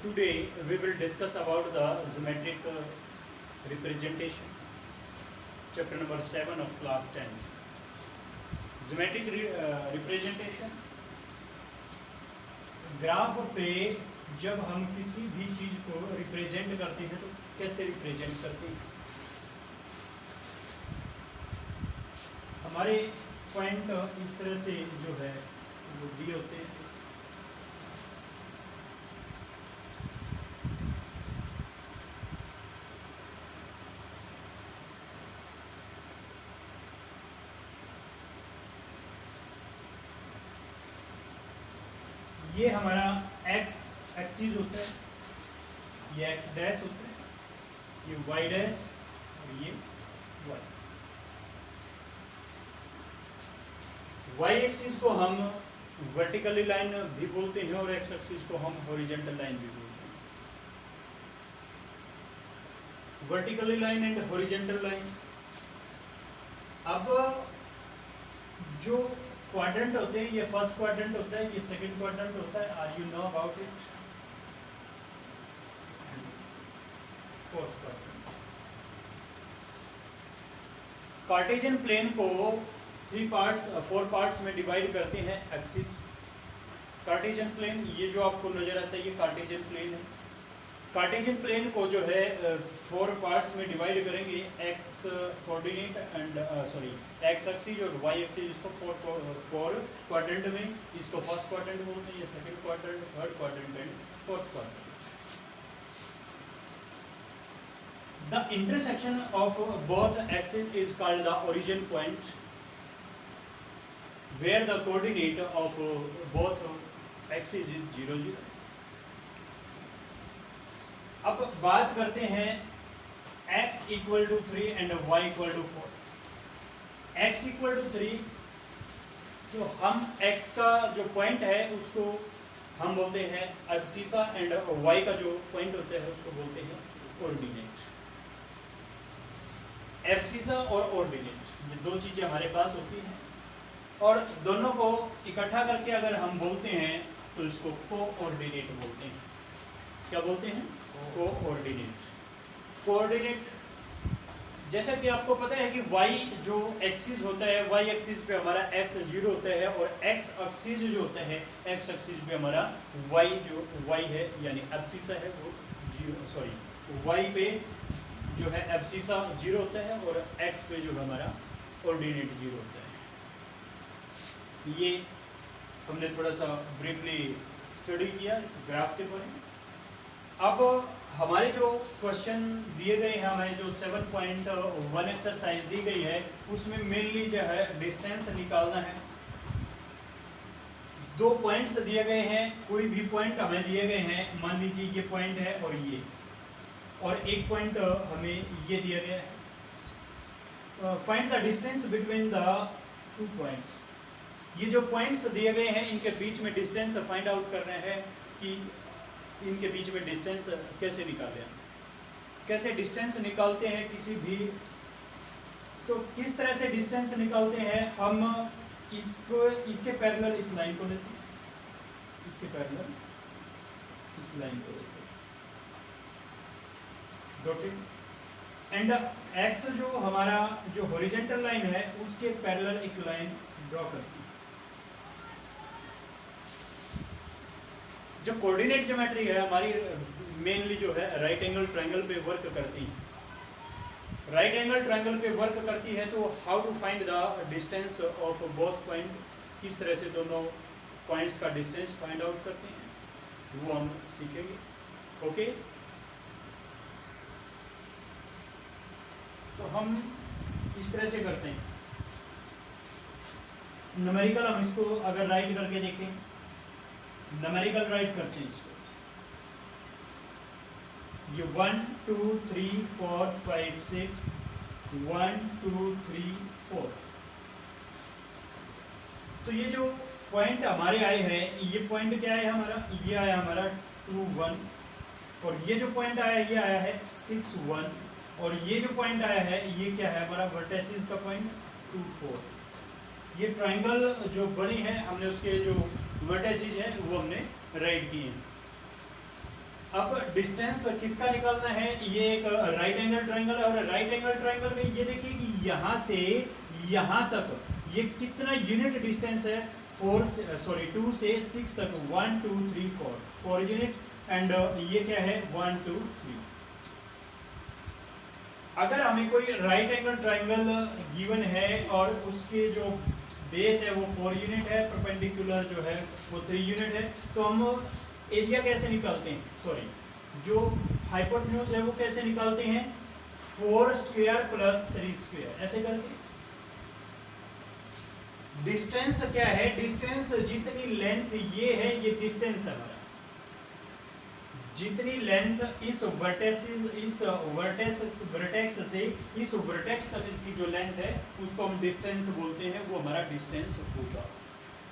Today we will discuss about the geometric representation, chapter number 7 of class 10. Geometric representation, graph पे जब हम किसी भी चीज को रिप्रेजेंट करते हैं तो कैसे रिप्रेजेंट करते हैं। हमारे पॉइंट इस तरह से जो है वो दिए होते हैं। ये हमारा x एक्सिस होता है, ये x डैश होता है, ये y डैश और ये y एक्सिस को हम वर्टिकली लाइन भी बोलते हैं और x एक्सिस को हम हॉरिजॉन्टल लाइन भी बोलते हैं। Vertically line and horizontal line. अब जो क्वाड्रेंट होते हैं, ये फर्स्ट क्वाड्रेंट होता है, ये सेकंड क्वाड्रेंट होता है। Are you know about it? Fourth quadrant. Cartesian plane को 4 पार्ट्स में डिवाइड करते हैं एक्सिस। कार्टेशियन प्लेन, ये जो आपको नजर आता है ये कार्टेशियन प्लेन है। कार्टेशियन प्लेन को जो है 4 पार्ट्स में डिवाइड करेंगे, x coordinate and x axis और वाई एक्सिस। इसको 4 क्वाड्रेंट में, इसको फर्स्ट क्वाड्रेंट बोलते हैं, ये second quadrant, third quadrant and fourth quadrant. The intersection of both axis is called the origin point, where the coordinate of both axes is 0, 0. अब बात करते हैं x equal to 3 and y equal to 4। x equal to 3, तो हम x का जो point है उसको हम बोलते हैं एब्सिसा एंड y का जो पॉइंट होता है उसको बोलते हैं कोऑर्डिनेट। एब्सिसा और कोऑर्डिनेट, ये दो चीजें हमारे पास होती हैं और दोनों को इकट्ठा करके अगर हम बोलते हैं तो इसको कोऑर्डिनेट बोलते हैं। क्या बोलते हैं? कोऑर्डिनेट। कोऑर्डिनेट, जैसा कि आपको पता है कि y जो एक्सिस होता है, y एक्सिस पे हमारा x 0 होता है और x एक्सिस जो होता है, x एक्सिस पे हमारा y है यानी एब्सिसा है वो 0, y पे जो है एब्सिसा 0 होता है और x पे जो हमारा कोऑर्डिनेट 0 होता है। ये हमने थोड़ा सा ब्रीफली स्टडी किया ग्राफ के बारे में। अब हमारे जो क्वेश्चन दिए गए हैं, हमें जो 7.1 एक्सरसाइज दी गई है उसमें मेनली जो है डिस्टेंस निकालना है। 2 पॉइंट्स दिए गए हैं, कोई भी पॉइंट हमें दिए गए हैं, मान लीजिए ये पॉइंट है और एक पॉइंट हमें ये दिया गया है। Find the distance between the 2 points. ये जो पॉइंट्स दिए गए हैं इनके बीच में डिस्टेंस फाइंड आउट करना है कि इनके बीच में डिस्टेंस कैसे निकालें। कैसे डिस्टेंस निकालते हैं किसी भी, तो किस तरह से डिस्टेंस निकालते हैं, हम इसके पैरेलल इस लाइन को लेते हैं, इसके पैरेलल इस लाइन को लेते हैं डॉटेड, एंड एक्स जो हमारा जो हॉरिजॉन्टल लाइन है उसके पैरेलल एक लाइन ड्रॉ करते हैं। जो कोऑर्डिनेट ज्योमेट्री है हमारी मेनली जो है राइट एंगल ट्रायंगल पे वर्क करती है। राइट एंगल ट्रायंगल पे वर्क करती है तो how to find the distance of both point, किस तरह से दोनों पॉइंट्स का डिस्टेंस फाइंड आउट करते हैं वो हम सीखेंगे। ओके, तो हम इस तरह से करते हैं। न्यूमेरिकल हम इसको अगर राइट करके देखें, न्यूमेरिकल राइट करते हैं इसको, ये 1 2 3 4 5 6 1 2 3 4। तो ये जो पॉइंट हमारे आए हैं, ये पॉइंट क्या है हमारा, ये आया हमारा 2 1, और ये जो पॉइंट आया ये आया है 6 1, और ये जो पॉइंट आया है ये क्या है हमारा वर्टेसिस का पॉइंट 2 4। ये ट्रायंगल जो बनी है हमने उसके जो वर्टेसिस है वो हमने राइट किए हैं। अब डिस्टेंस किसका निकालना है, ये एक राइट एंगल ट्रायंगल है, और राइट एंगल ट्रायंगल में ये देखिए कि यहाँ से यहाँ तक ये कितना यूनिट डिस्टेंस है, 2 से 6 तक 1 2 3 4 यूनिट, एंड ये क्या है 1 2 3। अगर हमें कोई राइट एंगल ट्रायंगल गिवन है और उसके जो बेस है वो 4 यूनिट है, परपेंडिकुलर जो है वो 3 यूनिट है, तो हम एरिया कैसे निकालते हैं, सॉरी जो हाइपोटेन्यूज है वो कैसे निकालते हैं, 4 स्क्वायर प्लस 3 स्क्वायर ऐसे करके। डिस्टेंस क्या है, डिस्टेंस जितनी लेंथ ये है, ये डिस्टेंस है हमारा, जितनी लेंथ इस वर्टेक्स से इस वर्टेक्स तक की जो लेंथ है उसको हम डिस्टेंस बोलते हैं, वो हमारा डिस्टेंस होगा।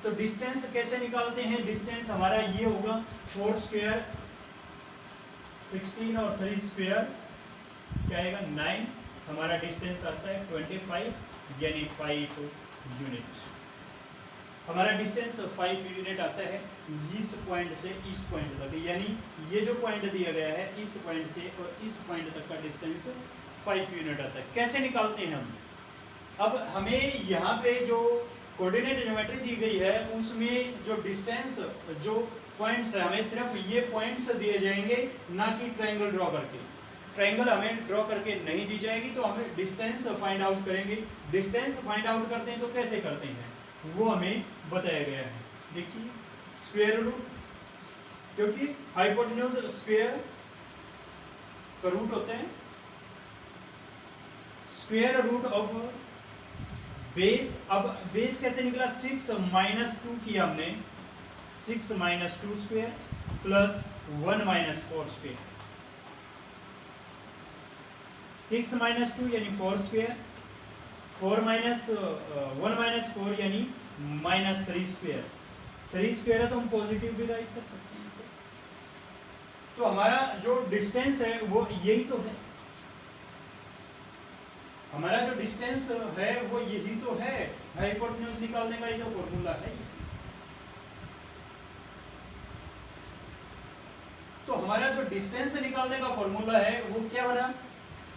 तो डिस्टेंस कैसे निकालते हैं, डिस्टेंस हमारा ये होगा 4 स्क्वायर 16 और 3 स्क्वायर क्या आएगा 9, हमारा डिस्टेंस आता है 25 यानी 5 यूनिट। हमारा डिस्टेंस 5 यूनिट आता है इस पॉइंट से इस पॉइंट तक, यानी ये जो पॉइंट दिया गया है इस पॉइंट से और इस पॉइंट तक का डिस्टेंस 5 यूनिट आता है। कैसे निकालते हैं हम, अब हमें यहाँ पे जो कोऑर्डिनेट ज्योमेट्री दी गई है उसमें जो डिस्टेंस जो पॉइंट्स है हमें सिर्फ ये पॉइंट्स दिए जाएंगे, ना कि ट्रायंगल ड्रॉ करके। ट्रायंगल हमें ड्रॉ करके नहीं दी जाएगी, तो हमें डिस्टेंस फाइंड आउट करेंगे। डिस्टेंस फाइंड आउट करते हैं तो कैसे करते हैं वो हमें बताया गया है। देखिए स्क्वायर रूट, क्योंकि हाइपोटेन्यूज स्क्वायर का रूट होते हैं, स्क्वायर रूट ऑफ बेस। अब बेस कैसे निकला, 6 - 2 किया हमने, 6 - 2 स्क्वायर प्लस 1 - 4 स्क्वायर, 6 - 2 यानी 4 स्क्वायर, 4 - 1 - 4 यानी -3 स्क्वायर। 3 स्क्वायर है तो हम पॉजिटिव भी राइट कर सकते हैं इसे। तो हमारा जो डिस्टेंस है वो यही तो है, हमारा जो डिस्टेंस है वो यही तो है। हाइपोटेन्यूज निकालने का ये जो फॉर्मूला है, तो हमारा जो डिस्टेंस निकालने का फॉर्मूला है वो क्या बना,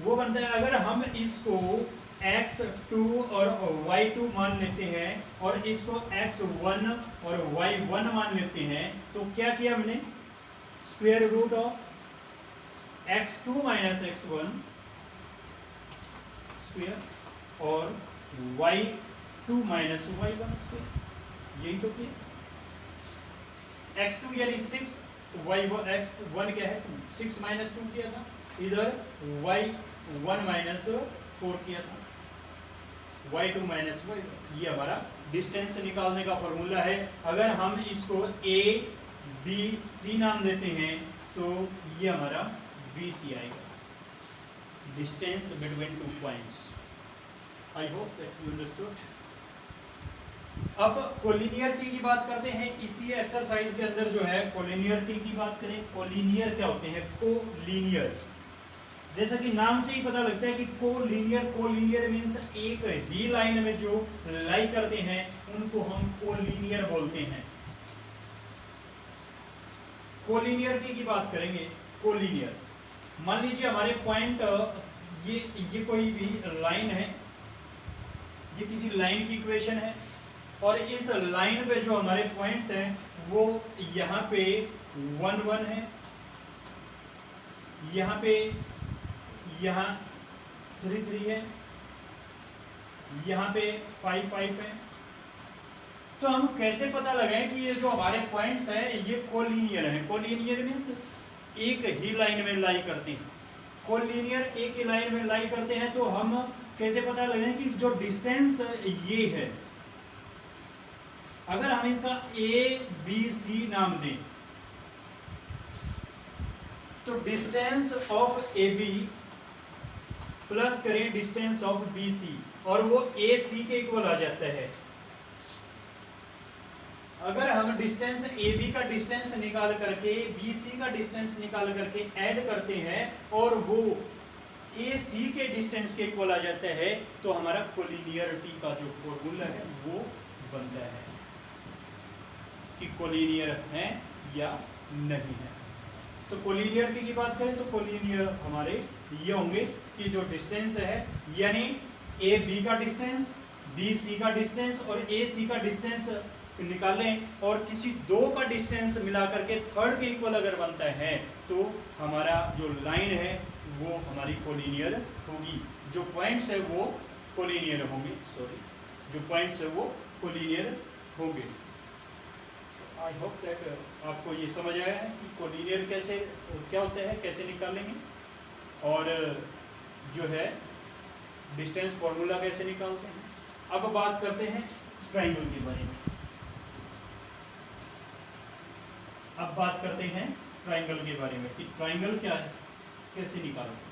वो बनता है अगर हम इसको x2 और y2 मान लेते हैं और इसको x1 और y1 मान लेते हैं, तो क्या किया हमने, square root of x2 - x1 square और y2 - y1 स्क्वायर, यही तो किया। x2 यानी 6, x1 क्या है 6 - 2 किया था, इधर y1 - 4 किया था, y2 - y1, ये हमारा डिस्टेंस निकालने का फॉर्मूला है। अगर हम इसको a b c नाम देते हैं तो ये हमारा bc आएगा, distance between 2 points. I hope that you understood. अब कोलिनियरिटी की बात करते हैं, इसी एक्सरसाइज के अंदर जो है कोलिनियरिटी की बात करें। कोलिनियर क्या होते हैं, कोलिनियर, जैसा कि नाम से ही पता लगता है कि कोलिनियर, कोलिनियर मींस एक ही लाइन में जो लाई करते हैं उनको हम कोलिनियर बोलते हैं। कोलिनियरिटी की बात करेंगे, कोलिनियर मान लीजिए हमारे पॉइंट ये कोई भी लाइन है, ये किसी लाइन की इक्वेशन है और इस लाइन पे जो हमारे पॉइंट्स हैं वो यहाँ पे 1 1 है, यहाँ पे यहाँ 3 3 है, यहाँ पे 5 5 है। तो हम कैसे पता लगाएं कि ये जो हमारे पॉइंट्स हैं ये कोलिनियर हैं। कोलिनियर मीन्स एक ही लाइन में लाई करते हैं, कोलिनियर एक ही लाइन में लाई करते हैं। तो हम कैसे पता लगाएं कि जो डिस्टेंस ये है, अगर हम इसका a b c नाम दें तो distance of A B plus करें डिस्टेंस ऑफ बी सी और वो ए सी के इक्वल आ जाता है। अगर हम डिस्टेंस ए बी का डिस्टेंस निकाल करके बी सी का डिस्टेंस निकाल करके ऐड करते हैं और वो ए सी के डिस्टेंस के इक्वल आ जाता है, तो हमारा कोलिनियरिटी का जो फॉर्मूला है वो बनता है कि कोलिनियर है या नहीं है। तो कोलिनियरिटी की बात करें तो कोलिनियर हमारे ये होंगे कि जो डिस्टेंस है यानी ए बी का डिस्टेंस, बी सी का डिस्टेंस और ए सी का डिस्टेंस निकालें और किसी दो का डिस्टेंस मिला करके थर्ड के इक्वल अगर बनता है तो हमारा जो लाइन है वो हमारी कोलिनियर होगी, जो पॉइंट्स है वो कोलिनियर होंगे, सॉरी जो पॉइंट्स है वो कोलिनियर होंगे। आई होप दैट आपको ये समझ आया है कि कोलिनियर कैसे क्या होता है, कैसे निकालेंगे और जो है डिस्टेंस फॉर्मूला कैसे निकालते हैं। अब बात करते हैं ट्राइंगल के बारे में। अब बात करते हैं ट्राइंगल के बारे में कि ट्राइंगल क्या है, कैसे निकालते हैं।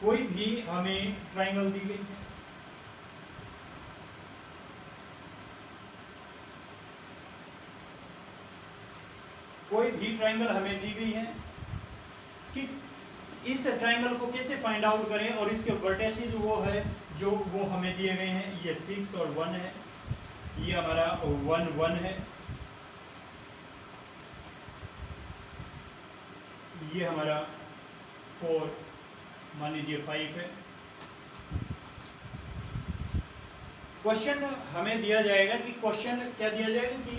कोई भी हमें ट्राइंगल दी गई है, कोई भी ट्राइंगल हमें दी गई है कि इस ट्राइंगल को कैसे फाइंड आउट करें और इसके वर्टेसिस वो है जो वो हमें दिए गए हैं। ये 6 और 1 है, ये हमारा 1 1 है, ये हमारा 4 मान लीजिए 5 है। क्वेश्चन हमें दिया जाएगा कि क्वेश्चन क्या दिया जाएगा कि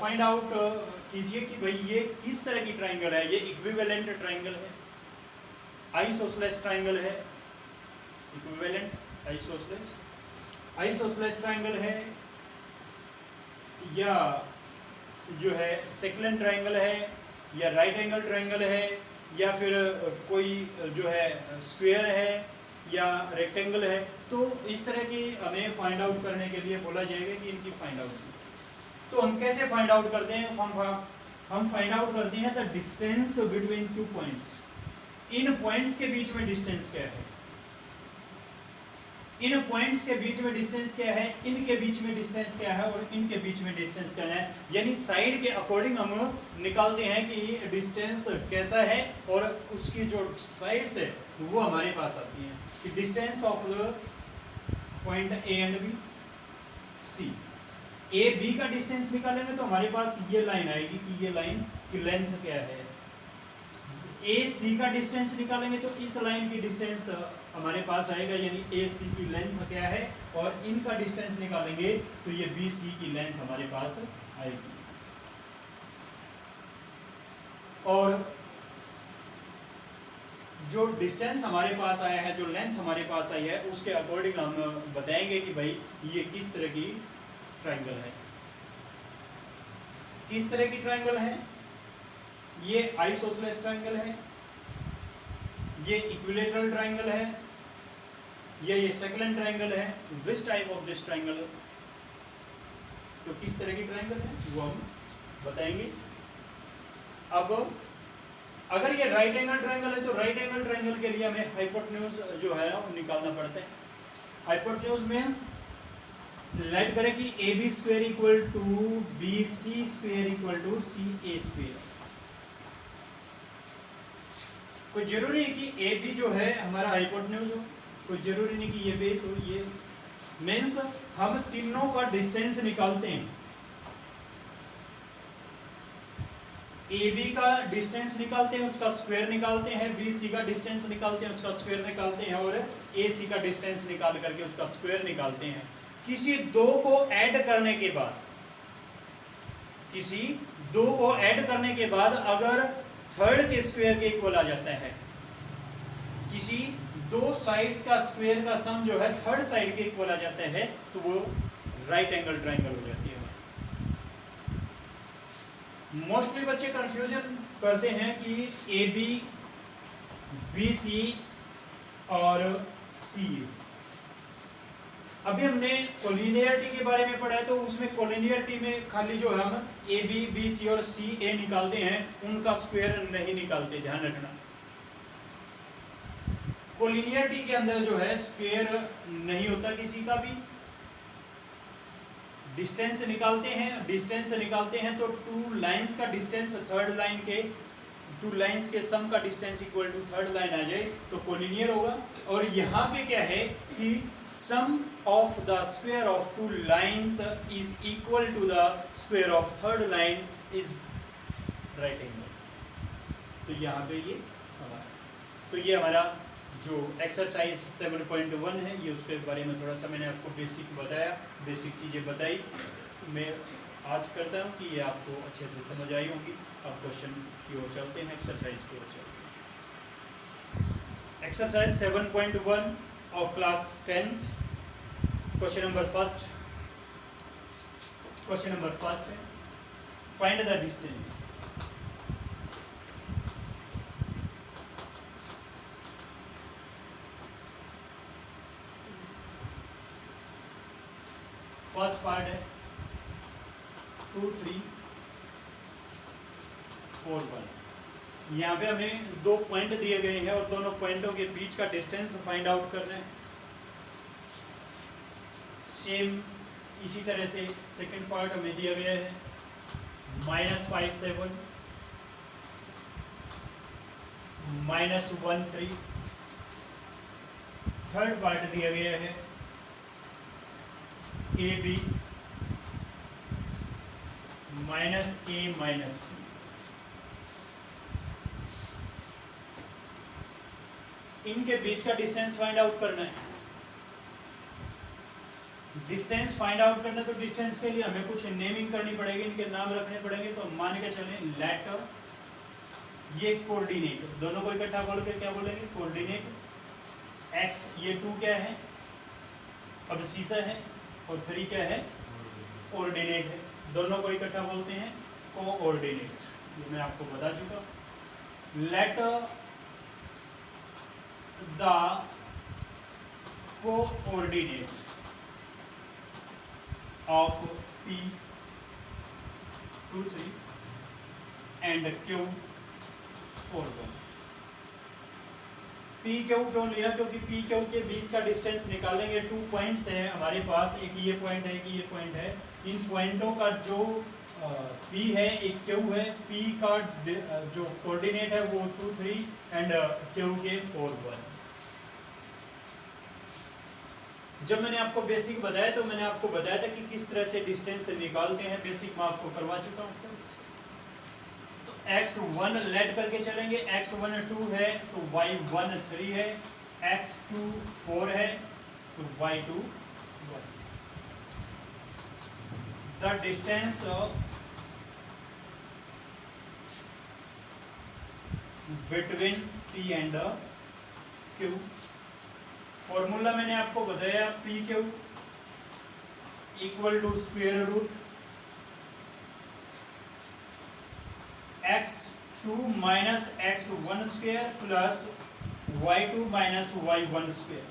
फाइंड आउट कीजिए कि भाई ये किस तरह की ट्राइंगल है। ये इक्विवेलेंट ट्राइंगल है, आइसोसेलेस ट्राइंगल है, इक्विवेलेंट आइसोसेलेस ट्राइंगल है या जो है सेकलेंट ट्राइंगल है या राइट एंगल ट्राइंगल है या फिर कोई जो है स्क्वायर है या रेक्टेंगल है। तो इस तरह की हमें फाइंड आउट करने के लिए बोला जाएगा कि इनकी फाइंड आउट। तो हम कैसे फाइंड आउट करते हैं, हम फाइंड आउट करते हैं the distance between two points. In points के बीच में डिस्टेंस क्या है, इन पॉइंट्स के बीच में डिस्टेंस क्या है, इनके बीच में डिस्टेंस क्या है और इनके बीच में डिस्टेंस क्या है। यानी साइड के अकॉर्डिंग हम निकालते हैं कि डिस्टेंस कैसा है और उसकी जो साइड्स है वो हमारे पास आती हैं कि distance of the point A and B C. A B का डिस्टेंस निकालेंगे तो हमारे पास ये लाइन आएगी कि ये लाइन की लेंथ क्या है। ए सी का डिस्टेंस निकालेंगे तो इस लाइन की डिस्टेंस हमारे पास आएगा, यानी ए सी की लेंथ क्या है, और इनका डिस्टेंस निकालेंगे तो ये बी सी की लेंथ हमारे पास आएगी। और जो डिस्टेंस हमारे पास आया है, जो लेंथ हमारे पास आई है, उसके अकॉर्डिंग हम बताएंगे कि भाई ये किस तरह की ट्राइंगल है। किस तरह की ट्राइंगल है, ये आइसोसेलेस ट्राइंगल है, ये इक्विलेटरल ट्राइंगल है, ये सेकलेंट ट्राइंगल है। Which type of this triangle, तो किस तरह की ट्राइंगल है वो हम बताएंगे। अब अगर ये राइट एंगल ट्राइंगल है तो राइट एंगल ट्राइंगल के लिए हमें हाइपोटेन्यूज जो है वो निकालना पड़ता है। हाइपोटेन्यूज मींस लेट करें कि A B square equal to B C square equal to C A square. कोई जरूरी नहीं कि ए बी जो है हमारा हाइपोटेन्यूज हो, कोई जरूरी नहीं कि ये बेस हो। ये मींस हम तीनों का डिस्टेंस निकालते हैं। ए बी का डिस्टेंस निकालते हैं, उसका स्क्वायर निकालते हैं, बी सी का डिस्टेंस निकालते हैं, उसका स्क्वायर निकालते हैं, और ए सी का डिस्टेंस निकाल करके उसका स्क्वायर निकालते हैं। किसी दो को ऐड करने के बाद, किसी दो को ऐड करने के बाद अगर थर्ड के स्क्वायर के इक्वल आ जाता है, किसी दो साइड्स का स्क्वायर का सम जो है थर्ड साइड के इक्वल आ जाता है, तो वो राइट एंगल ट्राइंगल हो जाती है। मोस्टली बच्चे कंफ्यूजन करते हैं कि ए बी, बी सी और सी। अभी हमने कोलिनियरिटी के बारे में पढ़ा है, तो उसमें कोलिनियरिटी में खाली जो हम ए बी, बी सी और सी ए निकालते हैं, उनका स्क्वायर नहीं निकालते, ध्यान रखना। कोलिनियरिटी के अंदर जो है स्क्वायर नहीं होता किसी का भी। डिस्टेंस निकालते हैं तो टू लाइंस का डिस्टेंस थर्ड लाइन के, टू लाइंस के सम का distance equal to third line आ जाए तो कोलिनियर होगा। और यहाँ पे क्या है कि sum of the square of two lines is equal to the square of third line is right angle. तो यहाँ पे ये हमारा, तो ये हमारा जो एक्सरसाइज 7.1 है, ये उसके बारे में थोड़ा सा मैंने आपको बेसिक बताया, बेसिक चीज़ें बताई। मैं आस करता हूँ कि ये आपको अच्छे से समझ आई होंगी। अब क्वेश्चन की ओर चलते हैं, एक्सरसाइज की ओर चलते हैं। Exercise 7.1 of class 10th, question number first है find the distance. First part है 2, 3, 4, 1। यहाँ पे हमें 2 पॉइंट दिए गए हैं और दोनों पॉइंटों के बीच का डिस्टेंस फाइंड आउट करना है। सेम इसी तरह से सेकंड पार्ट हमें दिया गया है -5, 7, -1, 3। थर्ड पार्ट दिया गया है AB -A -B। इनके बीच का डिस्टेंस फाइंड आउट करना है। डिस्टेंस फाइंड आउट करना, तो डिस्टेंस के लिए हमें कुछ नेमिंग करनी पड़ेगी, इनके नाम रखने पड़ेंगे। तो मान के चलें लेट, ये कोऑर्डिनेट, दोनों को इकट्ठा बोल के क्या बोलेंगे, कोऑर्डिनेट। x, ये 2 क्या है, अब सीसा है, और 3 क्या है, ऑर्डिनेट है। दोनों को इकट्ठा बोलते हैं कोऑर्डिनेट। ये मैं आपको बता चुका। Let the coordinate of P, 2, 3 and Q, 4, 1। P Q क्यों लिया, क्योंकि P Q के बीच का डिस्टेंस निकालेंगे। 2 पॉइंट्स हैं हमारे पास, एक ये पॉइंट है, एक ये पॉइंट है। इन पॉइंटों का जो P है, एक Q है। P का जो कोऑर्डिनेट है वो 2, 3 एंड Q के 4, 1। जब मैंने आपको बेसिक बताया तो मैंने आपको बताया था कि किस तरह से डिस्टेंस निकालते हैं। बेसिक मैं आपको करवा चुका हूँ। तो x1 लेट करके चलेंगे। x1 2 है तो y1 3 है, x2 4 है तो y2 1। The distance between P and Q। Formula मैंने आपको बताया, P Q equal to square root x2 minus x1 square plus y2 minus y1 square.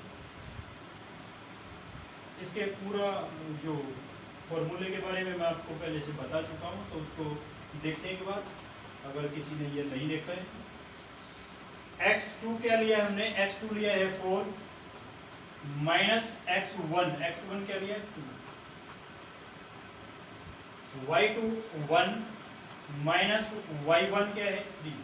इसके पूरा जो फॉर्मूले के बारे में मैं आपको पहले से बता चुका हूँ, तो उसको देखने के बाद अगर किसी ने ये नहीं देखा है। x2 क्या लिया है हमने, x2 लिया है 4 माइनस x1 क्या लिया, 2। y2 1 माइनस y1 क्या है, 3।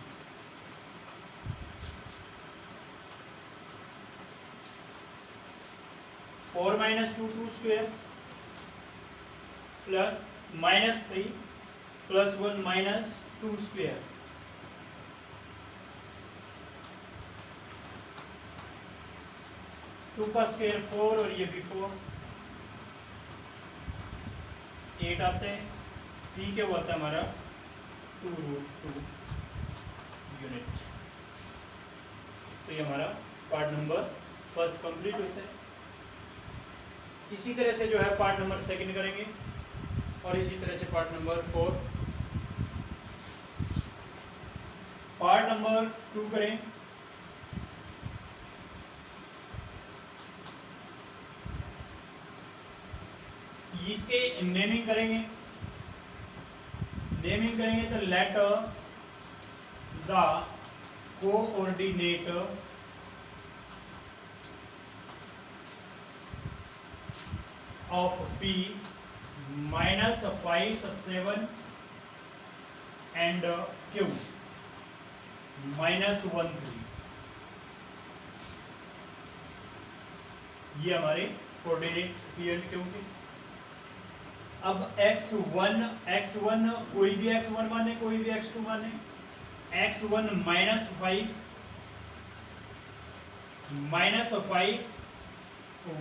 Four minus 2 2 square plus -3 plus 1 minus 2 square. 2 का स्क्वायर 4 और ये भी 4, 8 आते हैं। पी क्या हुआ था हमारा 2√2 यूनिट। तो ये हमारा पार्ट नंबर फर्स्ट कंप्लीट होता है। इसी तरह से जो है पार्ट नंबर सेकंड करेंगे और इसी तरह से पार्ट नंबर 4। पार्ट नंबर 2 करें। इसके नेमिंग करेंगे। तो let the coordinate of P -5 7 and Q -1 3। ये हमारे कोऑर्डिनेट P एंड Q के। अब x1 कोई भी x1 माने, कोई भी x2 माने, x1 माइनस 5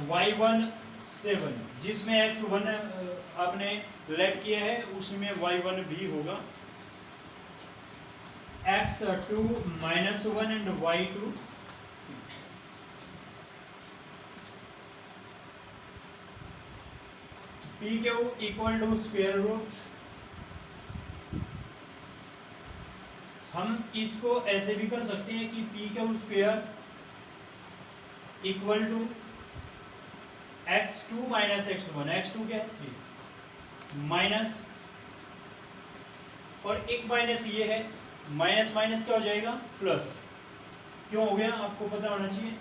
y1 7, जिसमें x1 आपने लेट किया है उसमें y1 भी होगा, x2 minus 1 and y2 P Q equal to square root. हम इसको ऐसे भी कर सकते हैं कि P Q square equal to x2 minus x1, x2 क्या है 3 माइनस, और एक माइनस ये है, माइनस माइनस क्या हो जाएगा प्लस, क्यों हो गया आपको पता होना चाहिए,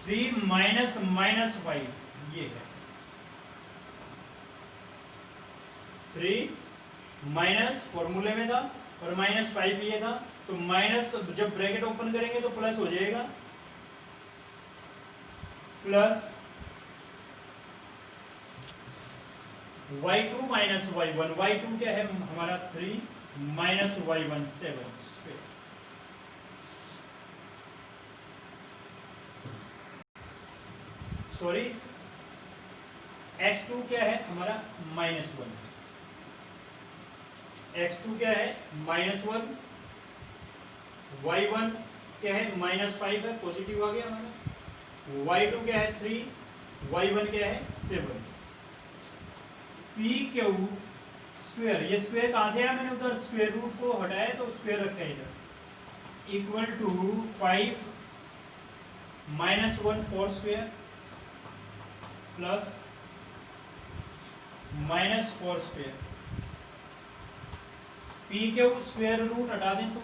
3 माइनस माइनस 5 ये है, 3 माइनस फॉर्मूले में था और माइनस 5 ये था, तो माइनस जब ब्रैकेट ओपन करेंगे तो प्लस हो जाएगा, plus y2 minus y1, y2 क्या है हमारा 3 माइनस y1 7, सॉरी x2 क्या है हमारा -1, x2 क्या है -1, y1 क्या है -5 है, पॉजिटिव आ गया हमारा, y2 क्या है 3, y1 क्या है 7, पी क्यू स्क्वायर, ये स्क्वायर कहां से आया, मैंने उधर स्क्वायर रूट को हटाया तो स्क्वायर रखा है इधर, equal to 5 minus 1 4 square plus minus 4 square, P Q square root हटा दें तो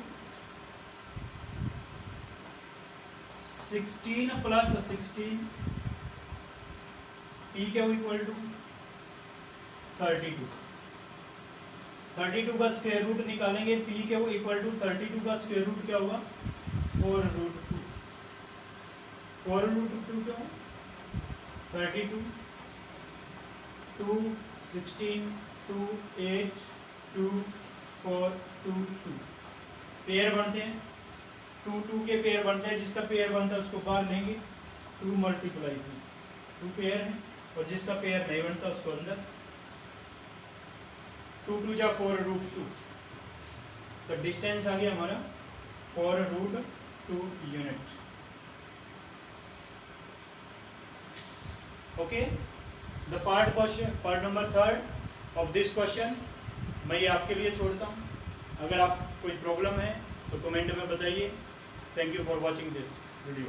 16 plus 16, P Q equal to 32, 32 का स्क्वायर रूट निकालेंगे, पी क्यू इक्वल टू 32 का स्क्वायर रूट क्या होगा 4√2, 4√2 क्या हो 32, 2 16 2 8 2 4 2 2 पेयर बनते हैं, 2 2 के पेयर बनते हैं, जिसका पेयर बनता है उसको बाहर लेंगे, 2 मल्टीप्लाई 2 पेयर है, और जिसका पेयर नहीं बनता उसको अंदर, 2 2 जा 4√2, तो डिस्टेंस आ गया हमारा 4√2 unit. Okay, the part number 3 of this question मैं ये आपके लिए छोड़ता हूँ, अगर आप कोई प्रॉब्लम है तो कमेंट में बताइए। Thank you for watching this video.